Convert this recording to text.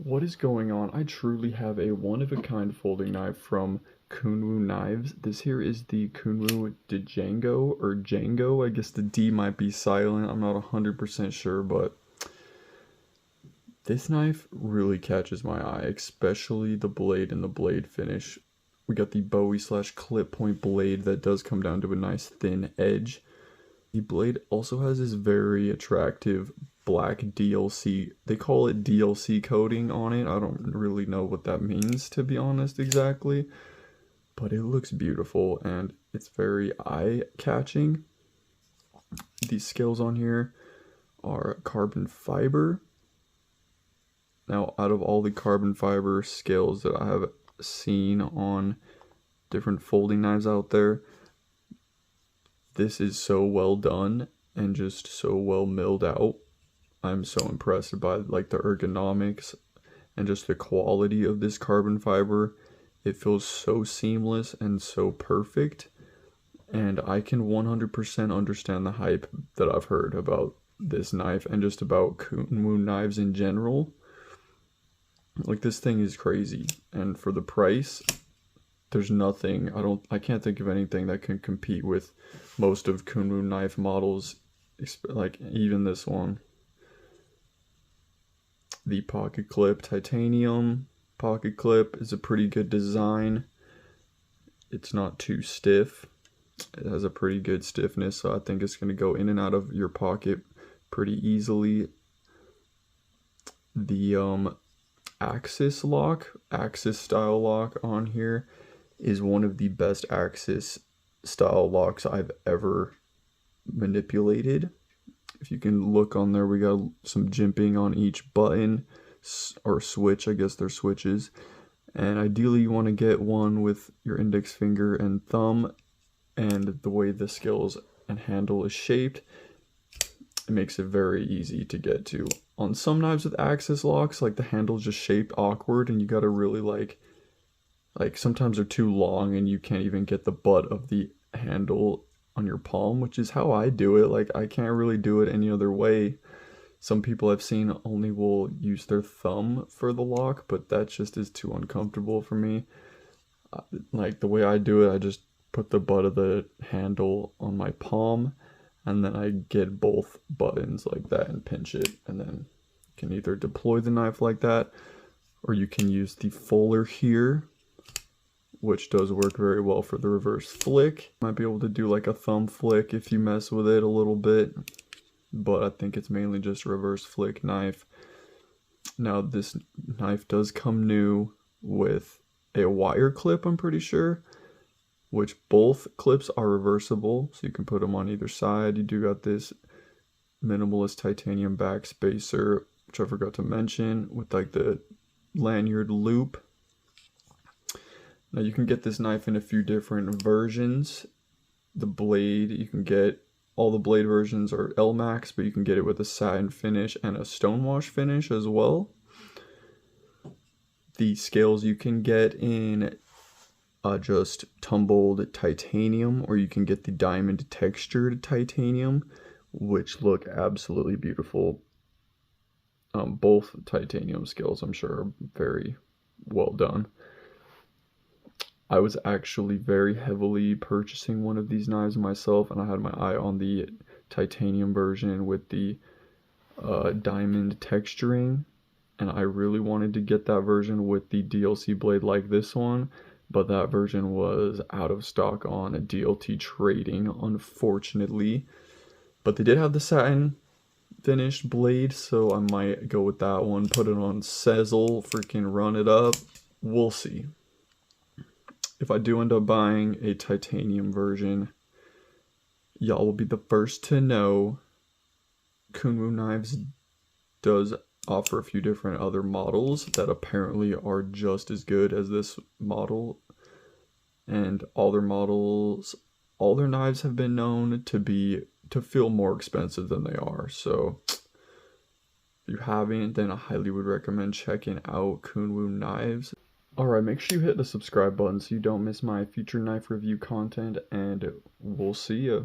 What is going on? I truly have a one-of-a-kind folding knife from Kunwu Knives. This here is the Kunwu Django, or Django. I guess the D might be silent. I'm not 100% sure, but this knife really catches my eye, especially the blade and the blade finish. We got the Bowie / clip point blade that does come down to a nice thin edge. The blade also has this very attractive black DLC, they call it DLC coating on it. I don't really know what that means, to be honest, exactly, but it looks beautiful and it's very eye-catching. These scales on here are carbon fiber. Now, out of all the carbon fiber scales that I have seen on different folding knives out there, this is so well done and just so well milled out. I'm so impressed by like the ergonomics and just the quality of this carbon fiber. It feels so seamless and so perfect, and I can 100% understand the hype that I've heard about this knife and just about Kunwu knives in general. Like, this thing is crazy, and for the price, there's nothing, I can't think of anything that can compete with most of Kunwu knife models, like even this one. The pocket clip titanium pocket clip is a pretty good design. It's not too stiff. It has a pretty good stiffness, so I think it's going to go in and out of your pocket pretty easily. The axis style lock on here is one of the best axis style locks I've ever manipulated. If you can look on there, we got some jimping on each button or switch. I guess they're switches. And ideally you want to get one with your index finger and thumb, and the way the scales and handle is shaped, it makes it very easy to get to. On some knives with axis locks, like the handle's just shaped awkward and you gotta really like sometimes they're too long and you can't even get the butt of the handle on your palm, which is how I do it. Like, I can't really do it any other way. Some people I've seen only will use their thumb for the lock, but that just is too uncomfortable for me. Like, the way I do it, I just put the butt of the handle on my palm, and then I get both buttons like that and pinch it, and then you can either deploy the knife like that, or you can use the fuller here, which does work very well for the reverse flick. Might be able to do like a thumb flick if you mess with it a little bit, but I think it's mainly just a reverse flick knife. Now, this knife does come new with a wire clip, I'm pretty sure, which both clips are reversible, so you can put them on either side. You do got this minimalist titanium back spacer, which I forgot to mention, with like the lanyard loop. Now, you can get this knife in a few different versions. The blade, you can get, all the blade versions are L-Max, but you can get it with a satin finish and a stonewash finish as well. The scales you can get in just tumbled titanium, or you can get the diamond textured titanium, which look absolutely beautiful. Both titanium scales, I'm sure, are very well done. I was actually very heavily purchasing one of these knives myself, and I had my eye on the titanium version with the diamond texturing, and I really wanted to get that version with the DLC blade like this one, but that version was out of stock on DLT trading, unfortunately. But they did have the satin finished blade, so I might go with that one, put it on Sezzle, freaking run it up. We'll see. If I do end up buying a titanium version, y'all will be the first to know. Kunwu Knives does offer a few different other models that apparently are just as good as this model, and all their knives have been known to feel more expensive than they are. So if you haven't, then I highly would recommend checking out Kunwu Knives. Alright, make sure you hit the subscribe button so you don't miss my future knife review content, and we'll see ya.